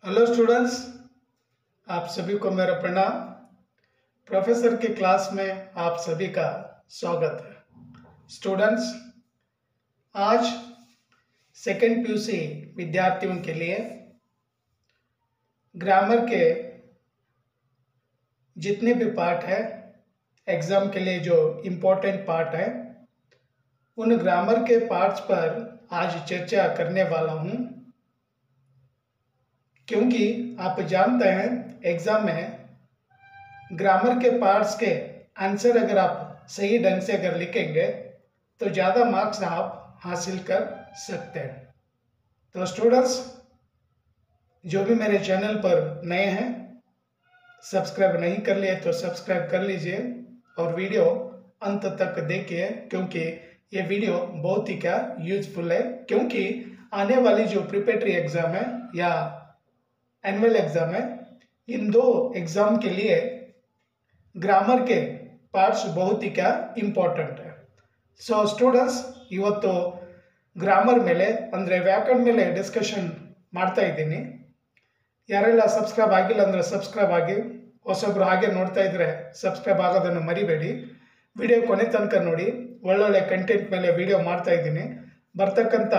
Hello students, आप सभी को मेरा प्रणाम। प्रोफेसर की क्लास में आप सभी का स्वागत है। स्टूडेंट्स, आज सेकेंड पीयूसी विद्यार्थियों के लिए ग्रामर के जितने भी पार्ट है, एग्जाम के लिए जो इम्पोर्टेंट पार्ट है, उन ग्रामर के पार्ट्स पर आज चर्चा करने वाला हूँ। क्योंकि आप जानते हैं एग्जाम में ग्रामर के पार्ट्स के आंसर अगर आप सही ढंग से अगर लिखेंगे तो ज़्यादा मार्क्स आप हासिल कर सकते हैं। तो स्टूडेंट्स, जो भी मेरे चैनल पर नए हैं, सब्सक्राइब नहीं कर लिए तो सब्सक्राइब कर लीजिए और वीडियो अंत तक देखिए, क्योंकि ये वीडियो बहुत ही यूजफुल है। क्योंकि आने वाली जो प्रिपरेटरी एग्ज़ाम है या एनुअल एग्ज़ाम है, इन दो एग्ज़ाम के लिए ग्रामर के पार्ट्स बहुत ही ಇಂಪಾರ್ಟೆಂಟ್ है। ಸೊ ಸ್ಟೂಡೆಂಟ್ಸ್, ಇವತ್ತು ಗ್ರಾಮರ್ ಮೇಲೆ ಅಂದರೆ ವ್ಯಾಕರಣ ಮೇಲೆ ಡಿಸ್ಕಷನ್ ಮಾಡ್ತಾ ಇದ್ದೀನಿ। ಯಾರೆಲ್ಲ ಸಬ್ಸ್ಕ್ರೈಬ್ ಆಗಿಲ್ಲ ಅಂದರೆ ಸಬ್ಸ್ಕ್ರೈಬ್ ಆಗಿ, ಹೊಸಬ್ರು ಹಾಗೆ ನೋಡ್ತಾ ಇದ್ರೆ ಸಬ್ಸ್ಕ್ರೈಬ್ ಆಗೋದನ್ನು ಮರಿಬೇಡಿ। ವಿಡಿಯೋ ಕೊನೆ ತನಕ ನೋಡಿ, ಒಳ್ಳೊಳ್ಳೆ ಕಂಟೆಂಟ್ ಮೇಲೆ ವಿಡಿಯೋ ಮಾಡ್ತಾ ಇದ್ದೀನಿ। ಬರ್ತಕ್ಕಂಥ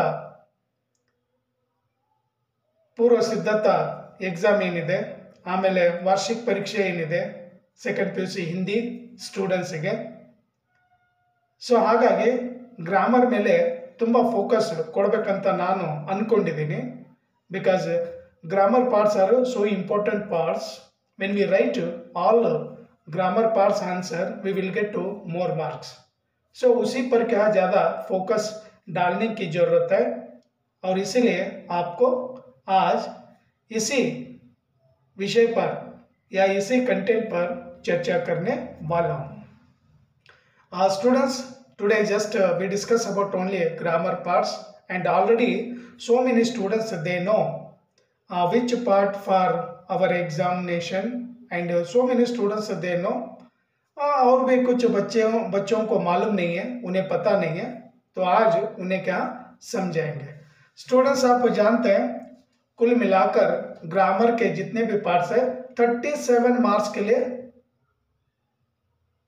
ಪೂರ್ವ ಸಿದ್ಧತಾ ಎಕ್ಸಾಮ್ ಏನಿದೆ, ಆಮೇಲೆ ವಾರ್ಷಿಕ ಪರೀಕ್ಷೆ ಏನಿದೆ ಸೆಕೆಂಡ್ ಪಿ.ಯು.ಸಿ ಹಿಂದಿ ಸ್ಟೂಡೆಂಟ್ಸಿಗೆ, ಸೊ ಹಾಗಾಗಿ ಗ್ರಾಮರ್ ಮೇಲೆ ತುಂಬ ಫೋಕಸ್ ಕೊಡಬೇಕಂತ ನಾನು ಅಂದ್ಕೊಂಡಿದ್ದೀನಿ। Because grammar parts are so important parts. When we write all grammar parts answer, we will get to more marks. So उसी पर क्या ज़्यादा फोकस डालने की ज़रूरत है, और इसीलिए आपको आज इसी विषय पर या इसी कंटेंट पर चर्चा करने वाला हूँ। Students, today just we discuss about only grammar parts, and already so many students they know which part for our examination, and so many students they know और भी कुछ बच्चों को मालूम नहीं है, उन्हें पता नहीं है, तो आज उन्हें क्या समझाएंगे। स्टूडेंट्स, आप जानते हैं कुल मिलाकर ग्रामर के जितने भी पार्ट्स है 37 मार्क्स के लिए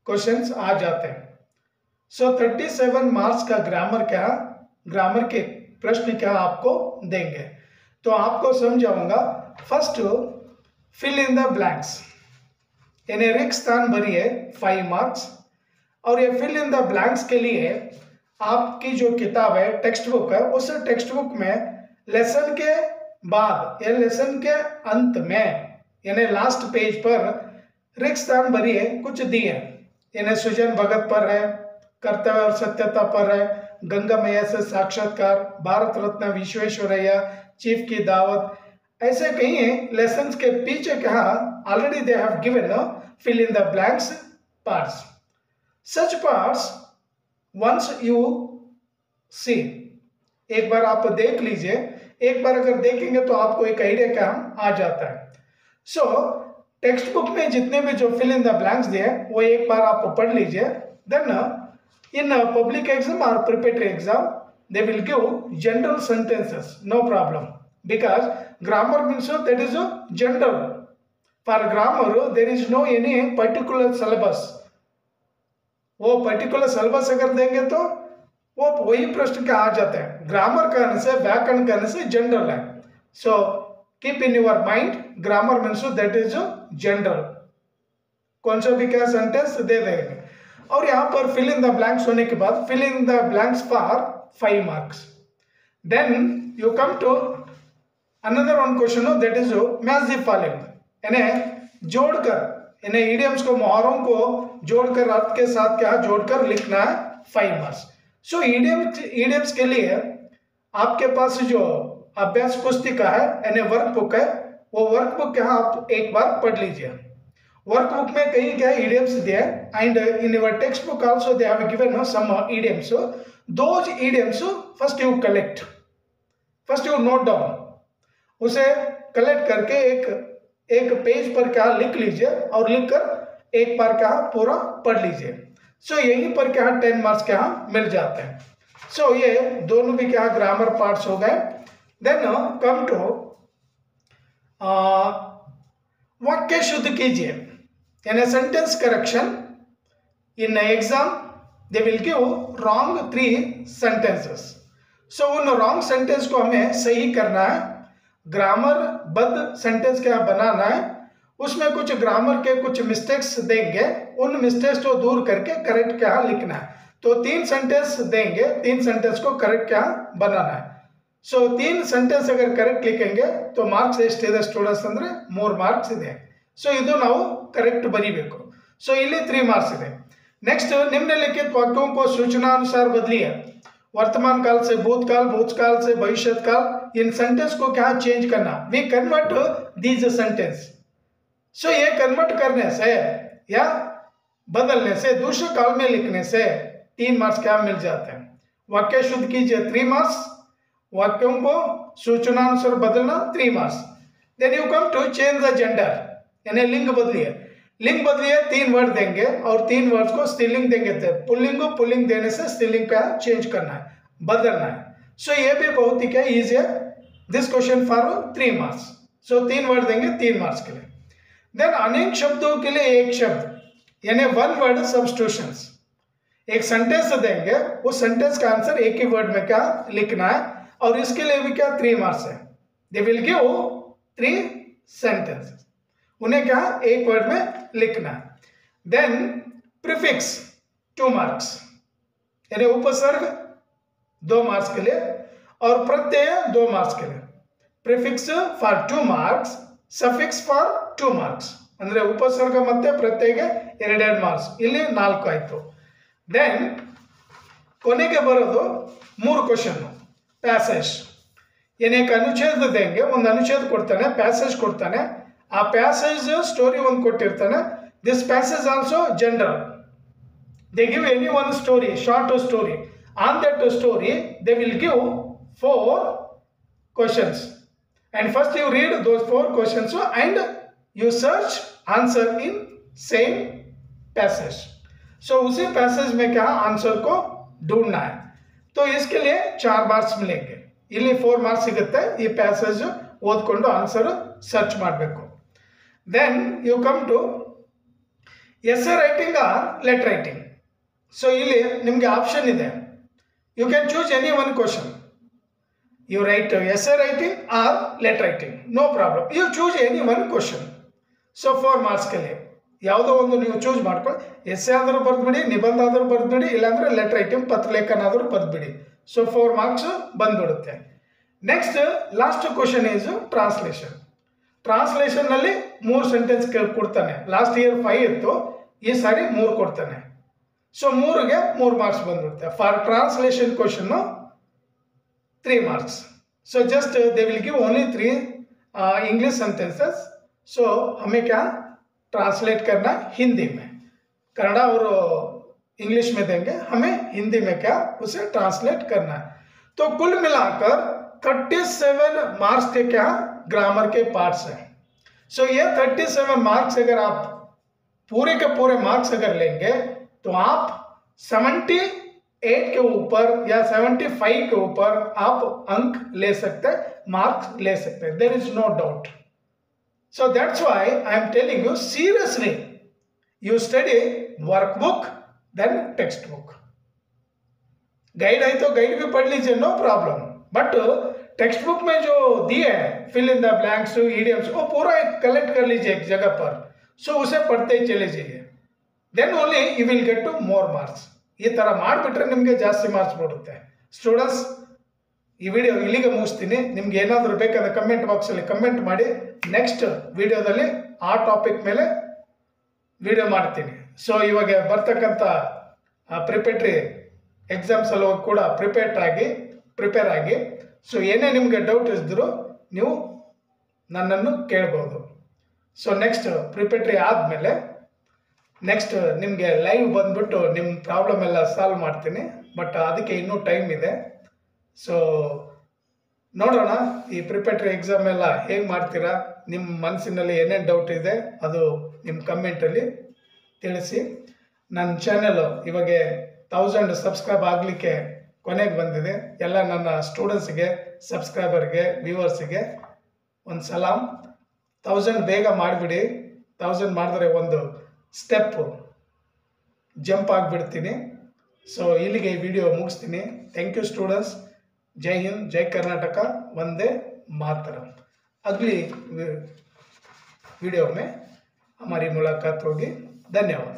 क्वेश्चंस आ जाते हैं। सो 37 मार्क्स का ग्रामर के प्रश्न क्या आपको देंगे, तो आपको समझाऊंगा। First, fill in the blanks, यानी रिक्त स्थान भरिए 5 मार्क्स। और ये फिल इन द ब्लैंक्स के लिए आपकी जो किताब है, टेक्स्ट बुक है, उस टेक्स्ट बुक में लेसन के बाद या लेसन के अंत में यानी लास्ट पेज पर रिक्त स्थान भरिए कुछ दिए, यानी सृजन भगत पर है, कर्तव्य और सत्यता पर है, गंगा मैया से साक्षात्कार, भारत रत्न विश्वेश्वरैया, चीफ की दावत, ऐसे कई लेसन के पीछे कहा already they have given fill in the blanks parts. Such parts once you see, एक बार आप देख लीजिए, एक बार अगर देखेंगे तो आपको एक आइडिया क्या आ जाता है। सो टेक्स्ट बुक में जितने भी जो फिल इन द ब्लैंक्स दिए वो एक बार आप पढ़ लीजिए। Then in a public exam or preparatory exam, they will give general sentences, no problem, because grammar means that is a general. For grammar there is no any particular syllabus. वो particular syllabus अगर देंगे तो वो वही प्रश्न क्या आ जाते हैं। ग्रामर करने से, व्याकरण करने से जनरल है। So keep in your mind, grammar means that is general, कौन सा भी क्या सेंटेंस दे देंगे। और यहाँ पर फिल इन द ब्लैंक्स होने के बाद fill in the blanks for 5 marks. Then you come to another one question, that is match the following, यानी जोड़कर, यानी इडियम्स को, मुहावरों को जोड़कर, अर्थ के साथ क्या जोड़कर लिखना है 5 मार्क्स। सो इडियम्स के लिए आपके पास जो अभ्यास पुस्तिका है यानी वर्कबुक है, वो वर्कबुक क्या आप एक बार पढ़ लीजिए। वर्कबुक में कई क्या idioms दिए, and in your textbook also they have given some idioms. Those idioms first you collect, first you note down, उसे कलेक्ट करके एक पेज पर क्या लिख लीजिए और लिखकर एक बार क्या पूरा पढ़ लीजिए। सो यहीं पर क्या 10 मार्क्स क्या मिल जाते हैं। सो ये दोनों भी क्या ग्रामर पार्ट्स हो गए। देन कम टू वाक्य शुद्ध कीजिए in a sentence correction in exam they will give wrong 3 sentences. So उन रॉन्ग सेंटेंस को हमें सही करना है, ग्रामर बद्ध सेंटेंस क्या बनाना है, उसमें कुछ ग्रामर के कुछ मिस्टेक्स देंगे, उन मिस्टेक्स को दूर करके करेक्ट क्या लिखना है। तो 3 सेंटेंस देंगे, 3 सेंटेंस को करेक्ट क्या बनाना है। सो 3 सेंटेंस अगर करेक्ಟ್ लिखेंगे तो ಮಾರ್ಕ್ಸ್ ಎಷ್ಟಿದೆ ಸ್ಟೂಡೆಂಟ್ಸ್ ಅಂದ್ರೆ 3 ಮಾರ್ಕ್ಸ್ ಇದೆ। ಸೊ ಇದು ನಾವು ಕರೆಕ್ಟ್ ಬರೀಬೇಕು। ಸೊ ಇಲ್ಲಿ 3 ಮಾರ್ಕ್ಸ್ ಇದೆ। नेक्स्ट निम्नलिखित वाक्यों को सूचनानुसार बदलिए। वर्तमान काल से भूतकाल, भूतकाल से भविष्य काल, इन सेंटेंस को क्या चेंज करना, वी कन्वर्ट दीज सेंटेंस। सो ये कन्वर्ट करने से या बदलने से दूसरे काल में लिखने से 3 मार्क्स क्या मिल जाते हैं। वाक्य शुद्ध कीजिए 3 मार्क्स, वाक्यों को सूचनानुसार बदलना 3 marks. Then you come to change the gender, यानी लिंग बदलिए। लिंग बदलिए 3 वर्ड देंगे और 3 वर्ड्स को स्त्रीलिंग देंगे। पुल्लिंग को पुल्लिंग देने से स्त्रीलिंग का चेंज करना है, बदलना है। सो ये भी बहुत ही क्या ईजी है। This question for 3 marks. So 3 word देंगे 3 मार्क्स के लिए। देन अनेक शब्दों के लिए एक शब्द, यानी 1 वर्ड सब्स्टिट्यूशंस। एक सेंटेंस देंगे, उस सेंटेंस का आंसर एक ही वर्ड में क्या लिखना है, और इसके लिए भी क्या 3 मार्क्स है। दे विल गिव 3 सेंटेंसेस, उन्हें क्या एक वर्ड में लिखना है। देन प्रीफिक्स 2 मार्क्स, यानी उपसर्ग 2 मार्क्स के लिए और प्रत्यय 2 मार्क्स के लिए। Prefix for 2 marks, suffix for 2 marks, ಅಂದ್ರೆ ಉಪಸರ್ಗ ಮತ್ತೆ ಪ್ರತ್ಯಯಗೆ 2 ಮಾರ್ಕ್ಸ್, ಇಲ್ಲಿ 4 ಆಯ್ತು। देन ಕೊನೆಗೆ ಬರೋದು 3 ಕ್ವೆಶ್ಚನ್। पैसेज यानी एक अनुच्छेद देंगे, ಒಂದು अनुच्छेद ಕೊಡ್ತಾನೆ, पैसेज ಕೊಡ್ತಾನೆ, ಆ पैसेज स्टोरी ಒಂದು ಕೊಟ್ಟಿರ್ತಾನೆ। This passage also general, they give any one story, short story, on that story they will give 4 questions, and first you read those 4 questions and you search answer in same passage। so उसी passage में क्या answer को ढूंढना है। तो इसके लिए 4 marks मिलेंगे, ಇಲ್ಲಿ 4 ಮಾರ್ಕ್ಸ್ ಸಿಗುತ್ತೆ। ಈ ಪ್ಯಾಸೇಜ್ ಓದ್ಕೊಂಡು ಆನ್ಸರ್ ಸರ್ಚ್ ಮಾಡಬೇಕು। Then you come to essay writing or letter writing. So ಇಲ್ಲಿ ನಿಮಗೆ ಆಪ್ಷನ್ ಇದೆ, you can choose any one question, you write essay writing or letter writing, no problem, you choose any one question. So 4 marks के लिए ಯಾವುದೋ ಒಂದು ನೀವು choose ಮಾಡ್ಕೊಳ್ಳಿ, essay ಆದರೂ ಬರೆದ್ಬಿಡಿ, ನಿಬಂಧ ಆದರೂ ಬರೆದ್ಬಿಡಿ, ಇಲ್ಲಾಂದ್ರೆ ಲೆಟರ್ ರೈಟಿಂಗ್ ಪತ್ರಲೇಖನ ಆದರೂ ಬರೆದ್ಬಿಡಿ। ಸೊ 4 ಮಾರ್ಕ್ಸ್ ಬಂದ್ಬಿಡುತ್ತೆ। Next last question is translation. Translation ನಲ್ಲಿ 3 ಸೆಂಟೆನ್ಸ್ ಕೊಡ್ತಾನೆ, ಲಾಸ್ಟ್ ಇಯರ್ 5 ಇತ್ತು, ಈ ಸಾರಿ 3 ಕೊಡ್ತಾನೆ। ಸೊ 3ಗೆ 3 ಮಾರ್ಕ್ಸ್ ಬಂದ್ಬಿಡುತ್ತೆ। For translation question 3 marks. So just they will give only 3 English sentences. So हमें क्या ट्रांसलेट करना हिंदी में, कन्नड़ा और इंग्लिश में देंगे, हमें हिंदी में क्या उसे ट्रांसलेट करना है। तो कुल मिलाकर 37 मार्क्स के क्या ग्रामर के पार्ट्स हैं। सो ये 37 मार्क्स अगर आप पूरे के पूरे मार्क्स अगर लेंगे तो आप 78 के ऊपर या 75 के ऊपर आप अंक ले सकते, मार्क्स ले सकते, there is no doubt. So that's why I am telling you seriously, you study workbook then textbook। Guide है तो गाइड भी पढ़ लीजिए, no problem, but textbook में जो दिए हैं fill in the blanks, idioms, वो पूरा कलेक्ट कर लीजिए एक जगह पर। सो उसे पढ़ते ही चले जाइए, then only you will get to more marks. ಈ ತರ ಮಾಡಿಬಿಟ್ರೆ ನಿಮಗೆ ಜಾಸ್ತಿ ಮಾರ್ಕ್ಸ್ ಬರುತ್ತೆ। ಸ್ಟೂಡೆಂಟ್ಸ್, ಈ ವಿಡಿಯೋ ಇಲ್ಲಿಗೆ ಮುಗಿಸ್ತೀನಿ। ನಿಮ್ಗೆ ಏನಾದರೂ ಬೇಕಾದ್ರೆ ಕಮೆಂಟ್ ಬಾಕ್ಸಲ್ಲಿ ಕಮೆಂಟ್ ಮಾಡಿ, ನೆಕ್ಸ್ಟ್ ವಿಡಿಯೋದಲ್ಲಿ ಆ ಟಾಪಿಕ್ ಮೇಲೆ ವಿಡಿಯೋ ಮಾಡ್ತೀನಿ। ಸೊ ಇವಾಗ ಬರ್ತಕ್ಕಂಥ ಪ್ರಿಪೇಟರಿ ಎಕ್ಸಾಮ್ಸ್ ಎಲ್ಲ ಕೂಡ ಪ್ರಿಪೇರ್ ಆಗಿ ಸೊ ಏನೇ ನಿಮಗೆ ಡೌಟ್ ಇದ್ದರೂ ನೀವು ನನ್ನನ್ನು ಕೇಳ್ಬೋದು। ಸೊ ನೆಕ್ಸ್ಟ್ ಪ್ರಿಪೇಟರಿ ಆದಮೇಲೆ ನೆಕ್ಸ್ಟ್ ನಿಮಗೆ ಲೈವ್ ಬಂದ್ಬಿಟ್ಟು ನಿಮ್ಮ ಪ್ರಾಬ್ಲಮ್ ಎಲ್ಲ ಸಾಲ್ವ್ ಮಾಡ್ತೀನಿ, ಬಟ್ ಅದಕ್ಕೆ ಇನ್ನೂ ಟೈಮ್ ಇದೆ। ಸೊ ನೋಡೋಣ ಈ ಪ್ರಿಪೇಟರಿ ಎಕ್ಸಾಮ್ ಎಲ್ಲ ಹೇಗೆ ಮಾಡ್ತೀರಾ, ನಿಮ್ಮ ಮನಸ್ಸಿನಲ್ಲಿ ಏನೇನು ಡೌಟ್ ಇದೆ ಅದು ನಿಮ್ಮ ಕಮೆಂಟಲ್ಲಿ ತಿಳಿಸಿ। ನನ್ನ ಚಾನೆಲ್ ಇವಾಗ 1000 ಸಬ್ಸ್ಕ್ರೈಬ್ ಆಗಲಿಕ್ಕೆ ಕೊನೆಗೆ ಬಂದಿದೆ। ಎಲ್ಲ ನನ್ನ ಸ್ಟೂಡೆಂಟ್ಸ್ಗೆ, ಸಬ್ಸ್ಕ್ರೈಬರ್ಗೆ, ವ್ಯೂವರ್ಸಿಗೆ ಒಂದು ಸಲಾಮ್। 1000 ಬೇಗ ಮಾಡಿಬಿಡಿ. 1000 ಮಾಡಿದ್ರೆ ಒಂದು ಸ್ಟೆಪ್ ಜಂಪ್ ಆಗಿಬಿಡ್ತೀನಿ. ಸೊ ಇಲ್ಲಿಗೆ ಈ ವಿಡಿಯೋ ಮುಗಿಸ್ತೀನಿ. Thank you students. जय हिंद, जय कर्नाटक, वंदे मातरम. अगली वीडियो में हमारी मुलाकात होगी. धन्यवाद.